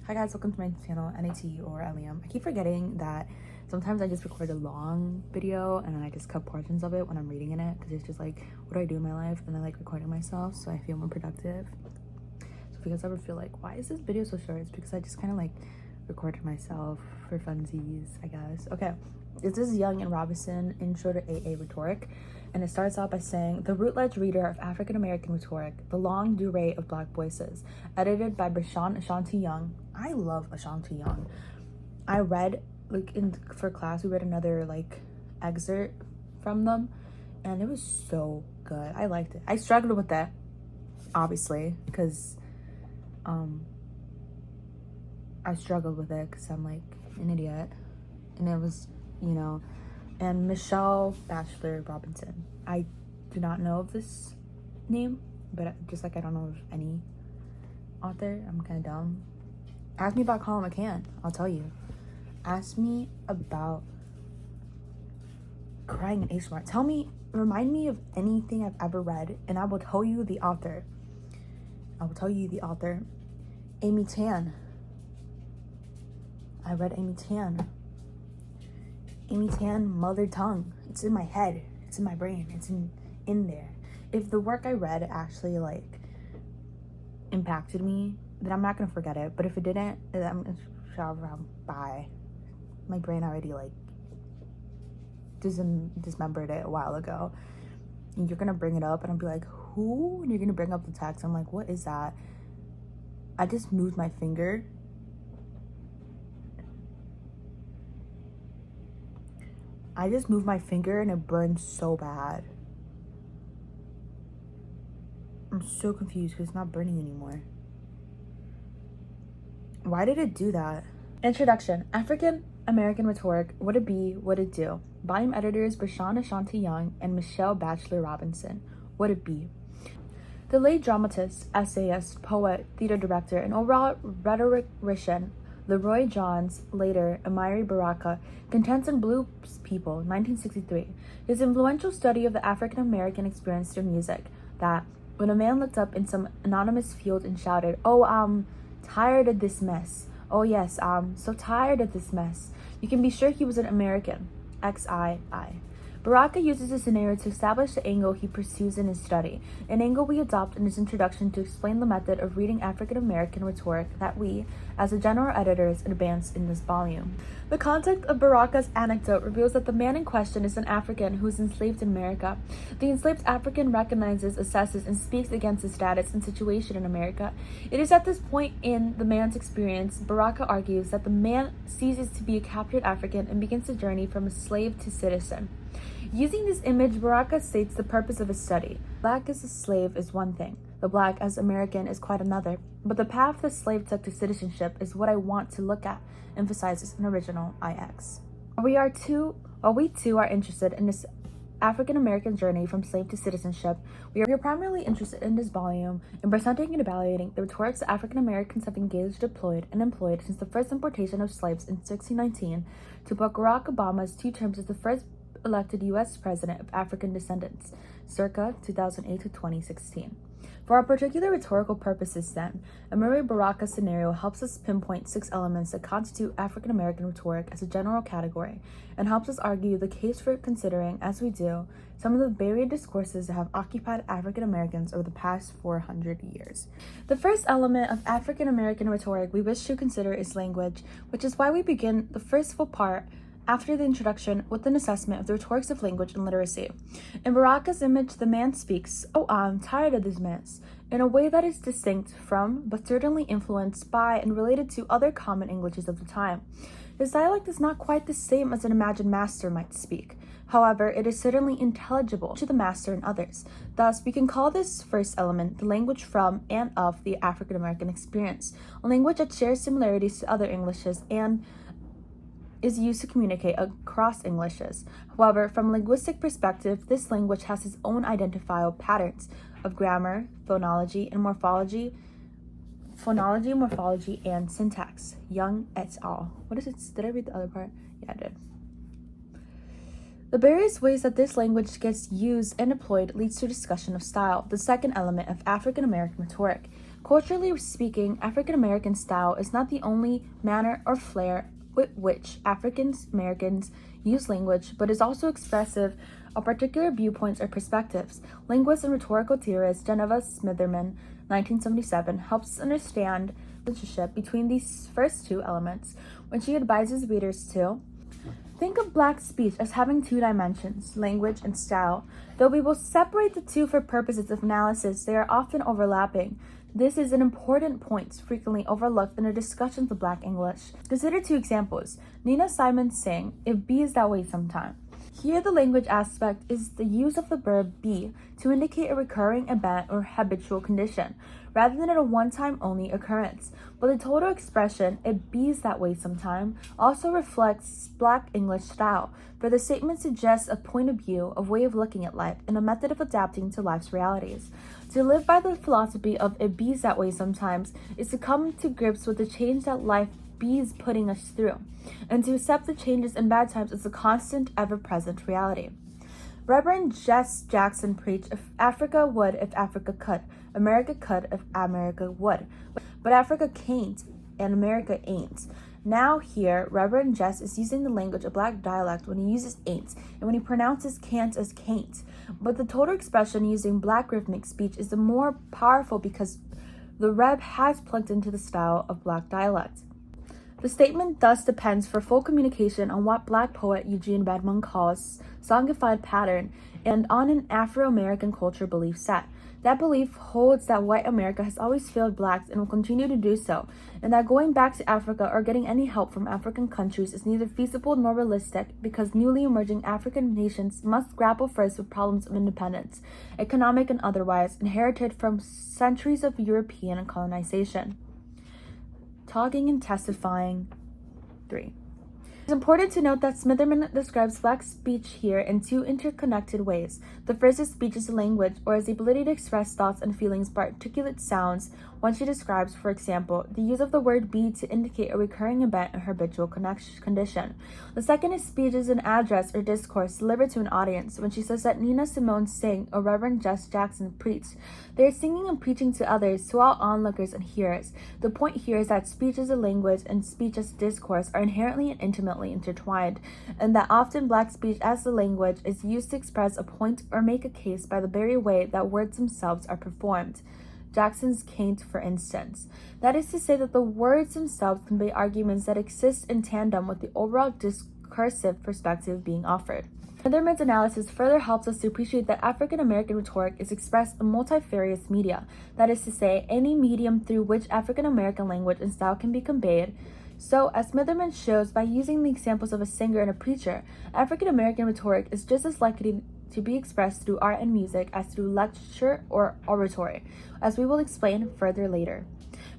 Hi guys, welcome to my channel, NAT or Liam. I keep forgetting that sometimes I just record a long video and then I just cut portions of it when I'm reading in it because it's just like, what do I do in my life? And I like recording myself so I feel more productive. So if you guys ever feel like, why is this video so short? It's because I just kind of like recorded myself for funsies, I guess. Okay, this is Young and Robinson, Intro to AA Rhetoric. And it starts out by saying, the root-ledge reader of African-American rhetoric, the long durée of Black voices, edited by Bashan Ashanti Young. I love Ashanti Young. I read, for class, we read another, excerpt from them, and it was so good. I liked it. I struggled with that, obviously, because, I struggled with it because I'm, like, an idiot. And it was, and Michelle Bachelor Robinson. I do not know of this name, but just like I don't know of any author. I'm kind of dumb. Ask me about Colin McCann. I'll tell you. Ask me about Crying in H Mart. Remind me of anything I've ever read, and I will tell you the author. Amy Tan. I read Amy Tan. Amy Tan, Mother Tongue. It's in my head. It's in my brain. It's in there. If the work I read actually impacted me, then I'm not gonna forget it. But if it didn't, then I'm gonna bye. My brain already dismembered it a while ago. And you're gonna bring it up and I'll be like, who? And you're gonna bring up the text. I'm like, what is that? I just moved my finger. And it burned so bad. I'm so confused because it's not burning anymore. Why did it do that? Introduction. African American Rhetoric, What It Be, What It Do. Volume editors Bashan Ashanti Young and Michelle Bachelor Robinson. What It Be. The late dramatist, essayist, poet, theater director, and overall rhetorician Leroy Johns, later Amiri Baraka, Contents in Blue People, 1963. His influential study of the African American experience through music, that when a man looked up in some anonymous field and shouted, "Oh, I'm tired of this mess. Oh yes, I'm so tired of this mess," you can be sure he was an American. XII. Baraka uses this scenario to establish the angle he pursues in his study, an angle we adopt in his introduction to explain the method of reading African American rhetoric that we, as the general editors, advance in this volume. The context of Baraka's anecdote reveals that the man in question is an African who is enslaved in America. The enslaved African recognizes, assesses, and speaks against his status and situation in America. It is at this point in the man's experience, Baraka argues, that the man ceases to be a captured African and begins the journey from a slave to citizen. Using this image, Baraka states the purpose of his study. Black as a slave is one thing. The Black as American is quite another. But the path the slave took to citizenship is what I want to look at, emphasizes an original IX. While we too are interested in this African American journey from slave to citizenship, we are primarily interested in this volume in presenting and evaluating the rhetorics that African Americans have engaged, deployed, and employed since the first importation of slaves in 1619 to Barack Obama's 2 terms as the first elected U.S. president of African descendants, circa 2008 to 2016. For our particular rhetorical purposes then, Amiri Baraka's scenario helps us pinpoint 6 elements that constitute African American rhetoric as a general category, and helps us argue the case for considering, as we do, some of the varied discourses that have occupied African Americans over the past 400 years. The first element of African American rhetoric we wish to consider is language, which is why we begin the first full part after the introduction with an assessment of the rhetorics of language and literacy. In Baraka's image, the man speaks, "Oh, I'm tired of this mess," in a way that is distinct from, but certainly influenced by and related to other common Englishes of the time. His dialect is not quite the same as an imagined master might speak. However, it is certainly intelligible to the master and others. Thus, we can call this first element the language from and of the African American experience, a language that shares similarities to other Englishes and is used to communicate across Englishes. However, from a linguistic perspective, this language has its own identifiable patterns of grammar, phonology, morphology, and syntax. Young et al. What is it? Did I read the other part? Yeah, I did. The various ways that this language gets used and deployed leads to a discussion of style, the second element of African American rhetoric. Culturally speaking, African American style is not the only manner or flair with which African Americans use language, but is also expressive of particular viewpoints or perspectives. Linguist and rhetorical theorist Geneva Smitherman, 1977, helps us understand the relationship between these first two elements when she advises readers to think of Black speech as having two dimensions, language and style. Though we will separate the two for purposes of analysis, they are often overlapping. This is an important point frequently overlooked in the discussions of Black English. Consider two examples. Nina Simon sang, "It bees that way sometime." Here the language aspect is the use of the verb be to indicate a recurring event or habitual condition, rather than a one-time only occurrence. But the total expression, "it bees that way sometime," also reflects Black English style, for the statement suggests a point of view, a way of looking at life, and a method of adapting to life's realities. To live by the philosophy of "it bees that way sometimes" is to come to grips with the change that life bees putting us through, and to accept the changes in bad times as a constant, ever-present reality. Reverend Jess Jackson preached, "If Africa would, if Africa could, America could, if America would. But Africa can't, and America ain't." Now here, Reverend Jess is using the language of Black dialect when he uses ain't, and when he pronounces can't as can't. But the total expression using Black rhythmic speech is the more powerful because the Rev has plugged into the style of Black dialect. The statement thus depends for full communication on what Black poet Eugene Bedmont calls songified pattern and on an Afro-American culture belief set. That belief holds that white America has always failed Blacks and will continue to do so, and that going back to Africa or getting any help from African countries is neither feasible nor realistic because newly emerging African nations must grapple first with problems of independence, economic and otherwise, inherited from centuries of European colonization. Talking and testifying. 3. It's important to note that Smitherman describes Black speech here in two interconnected ways. The first is speech as a language, or as the ability to express thoughts and feelings by articulate sounds, when she describes, for example, the use of the word be to indicate a recurring event or habitual condition. The second is speech as an address or discourse delivered to an audience, when she says that Nina Simone sang or Reverend Jess Jackson preached. They are singing and preaching to others, to all onlookers and hearers. The point here is that speech as a language and speech as discourse are inherently and intimately intertwined, and that often Black speech as the language is used to express a point or make a case by the very way that words themselves are performed. Jackson's can't, for instance. That is to say that the words themselves convey arguments that exist in tandem with the overall discursive perspective being offered. Smitherman's analysis further helps us to appreciate that African American rhetoric is expressed in multifarious media, that is to say, any medium through which African American language and style can be conveyed. So, as Smitherman shows by using the examples of a singer and a preacher, African American rhetoric is just as likely to be expressed through art and music as through lecture or oratory, as we will explain further later.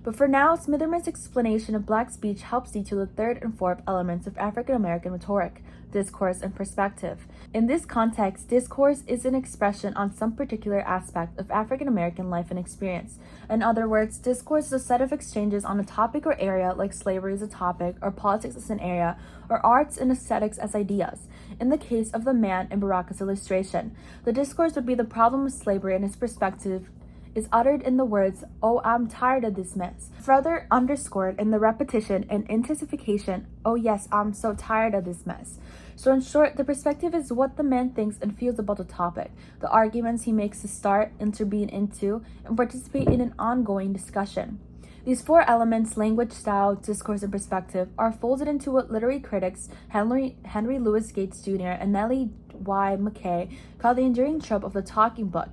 But for now, Smitherman's explanation of Black speech helps detail the third and fourth elements of African American rhetoric: discourse and perspective. In this context, discourse is an expression on some particular aspect of African American life and experience. In other words, discourse is a set of exchanges on a topic or area, like slavery as a topic, or politics as an area, or arts and aesthetics as ideas. In the case of the man in Baraka's illustration, the discourse would be the problem of slavery, and his perspective is uttered in the words, "Oh, I'm tired of this mess," further underscored in the repetition and intensification, "Oh yes, I'm so tired of this mess." So in short, the perspective is what the man thinks and feels about the topic, the arguments he makes to start, intervene into, and participate in an ongoing discussion. These four elements, language, style, discourse, and perspective, are folded into what literary critics Henry Louis Gates Jr. and Nellie Y. McKay call the enduring trope of the talking book.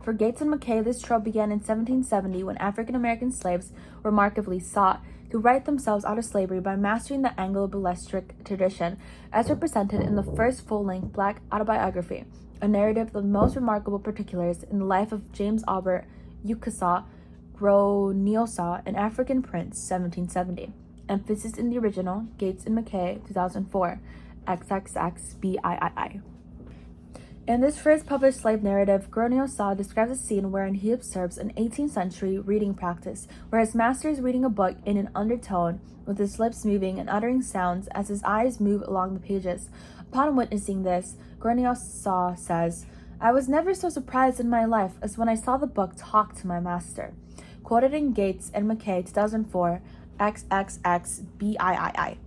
For Gates and McKay, this trope began in 1770 when African American slaves remarkably sought to write themselves out of slavery by mastering the Anglo-Bellestric tradition, as represented in the first full-length Black autobiography, a narrative of the most remarkable particulars in the life of James Albert Ukasa Groniosa, an African prince, 1770. Emphasis in the original, Gates and McKay, 2004, XXXBIII. In this first published slave narrative, Groniosa describes a scene wherein he observes an 18th century reading practice, where his master is reading a book in an undertone, with his lips moving and uttering sounds as his eyes move along the pages. Upon witnessing this, Groniosa says, "I was never so surprised in my life as when I saw the book talk to my master." quoted in Gates and McKay 2004, XXXBIII.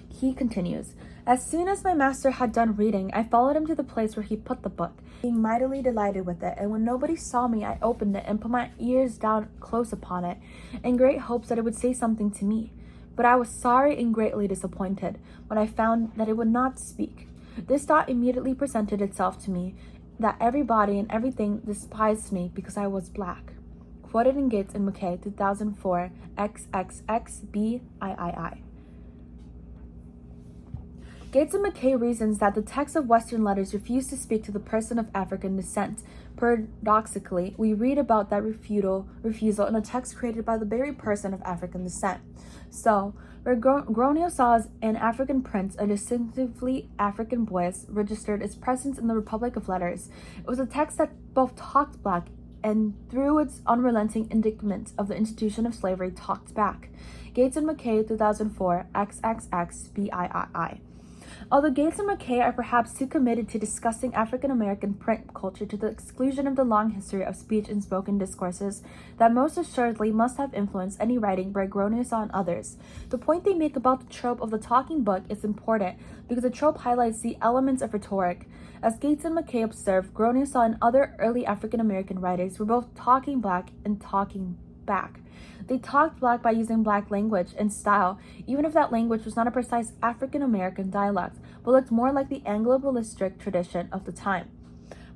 He continues, "As soon as my master had done reading, I followed him to the place where he put the book, being mightily delighted with it, and when nobody saw me, I opened it and put my ears down close upon it, in great hopes that it would say something to me. But I was sorry and greatly disappointed when I found that it would not speak. This thought immediately presented itself to me, that everybody and everything despised me because I was black." Quoted in Gates and McKay 2004, XXXBIII. Gates and McKay reasons that the text of Western letters refuse to speak to the person of African descent. Paradoxically, we read about that refusal in a text created by the very person of African descent. So, where Gronio saw in African prints a distinctively African voice registered its presence in the Republic of Letters, it was a text that both talked black and, through its unrelenting indictment of the institution of slavery, talked back. Gates and McKay 2004, XXXBIII. Although Gates and McKay are perhaps too committed to discussing African American print culture to the exclusion of the long history of speech and spoken discourses that most assuredly must have influenced any writing by Gronio and others, the point they make about the trope of the talking book is important because the trope highlights the elements of rhetoric. As Gates and McKay observed, Gronio and other early African American writers were both talking black and talking back. They talked black by using black language and style, even if that language was not a precise African American dialect, but looked more like the Anglo-ballistic tradition of the time.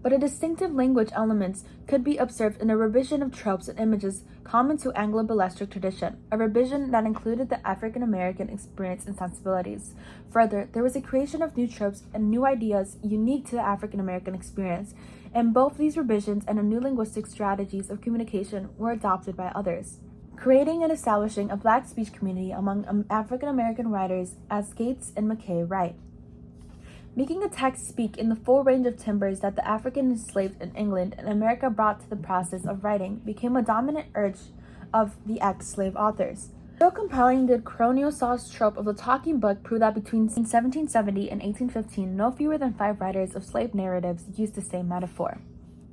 But a distinctive language elements could be observed in a revision of tropes and images common to Anglo-ballistic tradition, a revision that included the African American experience and sensibilities. Further, there was a creation of new tropes and new ideas unique to the African American experience, and both these revisions and a new linguistic strategies of communication were adopted by others, creating and establishing a black speech community among African American writers, as Gates and McKay write. Making a text speak in the full range of timbres that the African enslaved in England and America brought to the process of writing became a dominant urge of the ex-slave authors. So compelling did Gronio's trope of the talking book prove that between 1770 and 1815, no fewer than 5 writers of slave narratives used the same metaphor.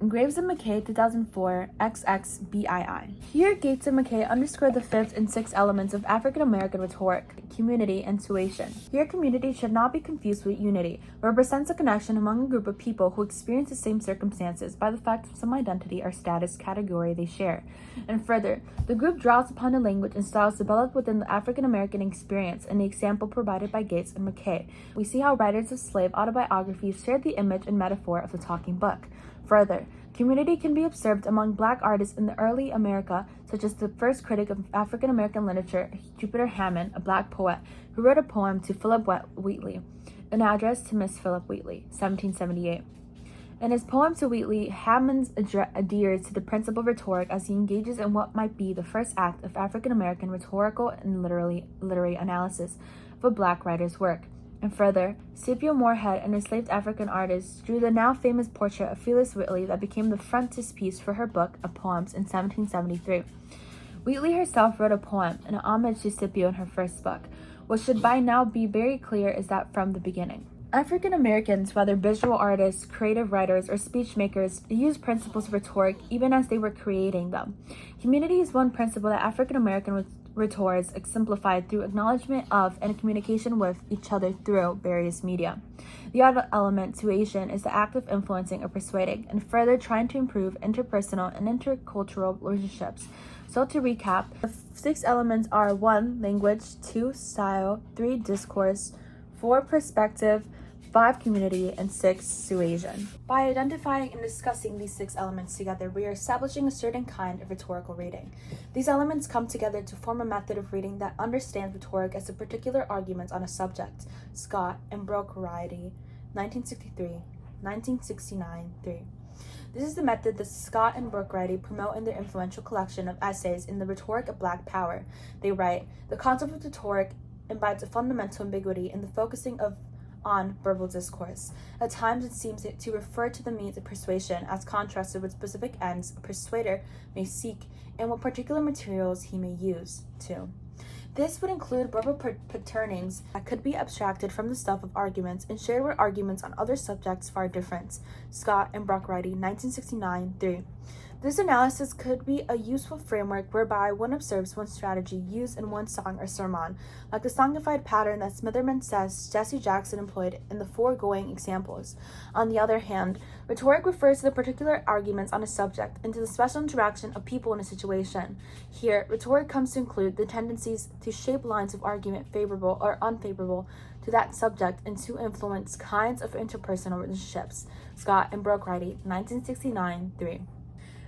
Graves and McKay 2004, XXBII. Here, Gates and McKay underscore the 5th and 6th elements of African American rhetoric: community and tuition. Here, community should not be confused with unity, but represents a connection among a group of people who experience the same circumstances by the fact of some identity or status category they share. And further, the group draws upon the language and styles developed within the African American experience in the example provided by Gates and McKay. We see how writers of slave autobiographies shared the image and metaphor of the talking book. Further, community can be observed among black artists in the early America, such as the first critic of African American literature, Jupiter Hammond, a black poet, who wrote a poem to Philip Wheatley, an address to Miss Philip Wheatley, 1778. In his poem to Wheatley, Hammond adheres to the principle of rhetoric as he engages in what might be the first act of African American rhetorical and literary analysis of a black writer's work. And further, Scipio Moorhead, an enslaved African artist, drew the now famous portrait of Phyllis Wheatley that became the frontispiece for her book of poems in 1773. Wheatley herself wrote a poem, an homage to Scipio in her first book. What should by now be very clear is that from the beginning, African Americans, whether visual artists, creative writers, or speech makers, used principles of rhetoric even as they were creating them. Community is one principle that African American rhetors exemplified through acknowledgement of and communication with each other through various media. The other element, tuition, is the act of influencing or persuading, and further trying to improve interpersonal and intercultural relationships. So to recap, the 6 elements are 1. Language, 2. Style, 3. Discourse, 4. Perspective, 5. Community, and 6. Suasion. By identifying and discussing these 6 elements together, we are establishing a certain kind of rhetorical reading. These elements come together to form a method of reading that understands rhetoric as a particular argument on a subject. Scott and Brockrighty, 1963, 1969, 3. This is the method that Scott and Brockrighty promote in their influential collection of essays in The Rhetoric of Black Power. They write, "The concept of rhetoric imbibes a fundamental ambiguity in the focusing on verbal discourse. At times it seems to refer to the means of persuasion as contrasted with specific ends a persuader may seek and what particular materials he may use, too. This would include verbal paternings that could be abstracted from the stuff of arguments and shared with arguments on other subjects far different." Scott and Brockrighty, 1969, 3. This analysis could be a useful framework whereby one observes one strategy used in one song or sermon, like the songified pattern that Smitherman says Jesse Jackson employed in the foregoing examples. On the other hand, rhetoric refers to the particular arguments on a subject and to the special interaction of people in a situation. Here, rhetoric comes to include the tendencies to shape lines of argument favorable or unfavorable to that subject and to influence kinds of interpersonal relationships. Scott and Brookrighty, 1969-3.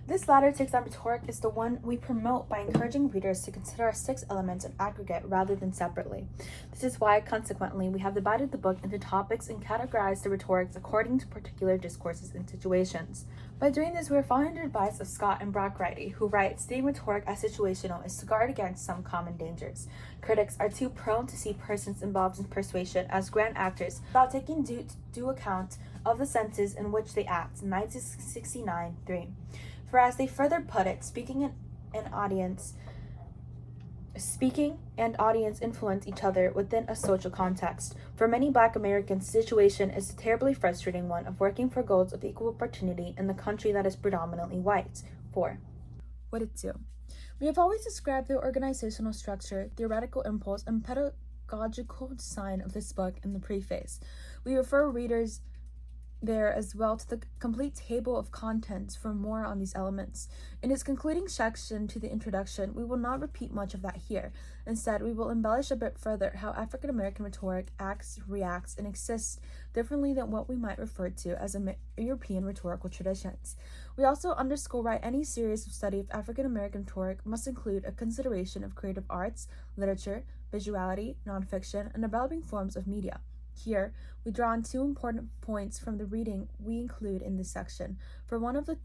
This latter takes on rhetoric is the one we promote by encouraging readers to consider our 6 elements in aggregate rather than separately. This is why, consequently, we have divided the book into topics and categorized the rhetorics according to particular discourses and situations. By doing this, we are following the advice of Scott and Brookrighty, who write, seeing rhetoric as situational is to guard against some common dangers. Critics are too prone to see persons involved in persuasion as grand actors without taking due account of the senses in which they act. 1969-3. For as they further put it, speaking and audience influence each other within a social context. For many Black Americans, the situation is a terribly frustrating one of working for goals of equal opportunity in the country that is predominantly white. 4. What it do? We have always described the organizational structure, theoretical impulse, and pedagogical design of this book in the preface. We refer readers there as well to the complete table of contents for more on these elements. In its concluding section to the introduction, we will not repeat much of that here. Instead, we will embellish a bit further how African American rhetoric acts, reacts, and exists differently than what we might refer to as European rhetorical traditions. We also underscore why any serious study of African American rhetoric must include a consideration of creative arts, literature, visuality, nonfiction, and developing forms of media. Here, we draw on 2 important points from the reading we include in this section. For one of the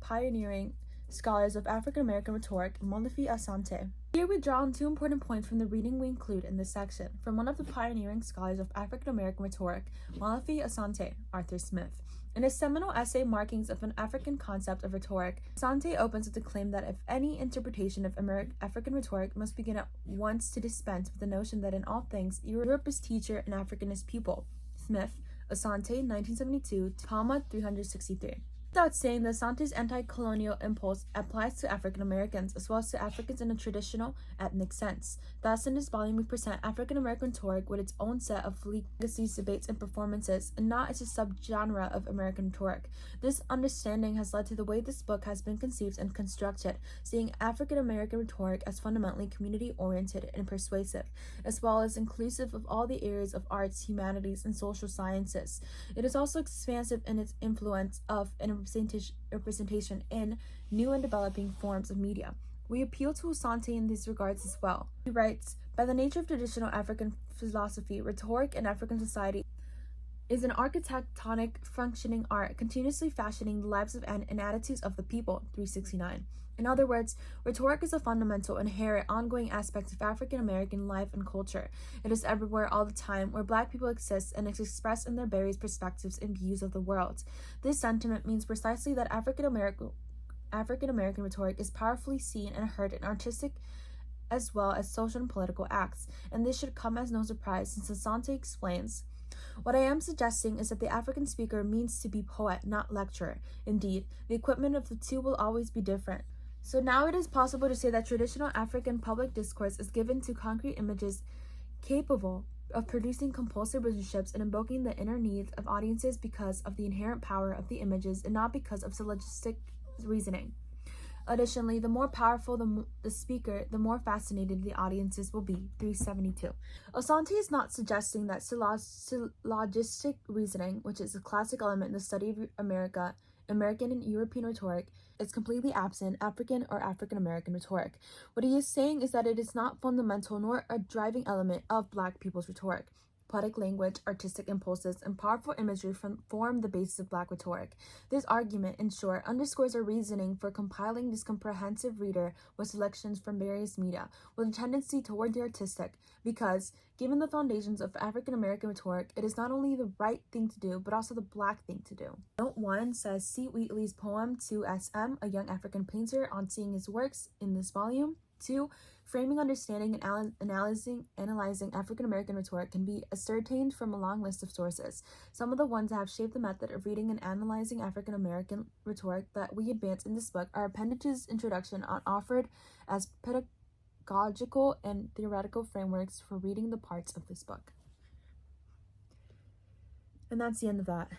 pioneering scholars of African American rhetoric, Molefi Asante. Here we draw on 2 important points from the reading we include in this section. From one of the pioneering scholars of African American rhetoric, Molefi Asante, Arthur Smith. In his seminal essay, Markings of an African Concept of Rhetoric, Asante opens with the claim that if any interpretation of African rhetoric must begin at once to dispense with the notion that in all things Europe is teacher and African is pupil. Smith, Asante, 1972, Palma 363. Without saying that Asante's anti-colonial impulse applies to African Americans as well as to Africans in a traditional ethnic sense. Thus, in this volume, we present African American rhetoric with its own set of legacies, debates, and performances, and not as a subgenre of American rhetoric. This understanding has led to the way this book has been conceived and constructed, seeing African American rhetoric as fundamentally community-oriented and persuasive, as well as inclusive of all the areas of arts, humanities, and social sciences. It is also expansive in its influence of and representation in new and developing forms of media. We appeal to Asante in these regards as well. He writes, by the nature of traditional African philosophy, rhetoric in African society is an architectonic functioning art, continuously fashioning the lives of and attitudes of the people. 369. In other words, rhetoric is a fundamental, inherent, ongoing aspect of African American life and culture. It is everywhere, all the time, where Black people exist and is expressed in their various perspectives and views of the world. This sentiment means precisely that African American rhetoric is powerfully seen and heard in artistic as well as social and political acts, and this should come as no surprise since Asante explains, what I am suggesting is that the African speaker means to be poet, not lecturer. Indeed, the equipment of the two will always be different. So now it is possible to say that traditional African public discourse is given to concrete images capable of producing compulsive relationships and invoking the inner needs of audiences because of the inherent power of the images and not because of syllogistic reasoning. Additionally, the more powerful the speaker, the more fascinated the audiences will be. 372. Asante is not suggesting that syllogistic reasoning, which is a classic element in the study of American and European rhetoric, is completely absent in African or African American rhetoric. What he is saying is that it is not fundamental nor a driving element of Black people's rhetoric. Poetic language, artistic impulses, and powerful imagery form the basis of Black rhetoric. This argument, in short, underscores our reasoning for compiling this comprehensive reader with selections from various media, with a tendency toward the artistic, because, given the foundations of African American rhetoric, it is not only the right thing to do, but also the Black thing to do. Note 1 says, see Wheatley's poem to S.M., a young African painter, on seeing his works in this volume. 2. Framing, understanding, and analyzing African American rhetoric can be ascertained from a long list of sources. Some of the ones that have shaped the method of reading and analyzing African American rhetoric that we advance in this book are appendages introduction offered as pedagogical and theoretical frameworks for reading the parts of this book. And that's the end of that.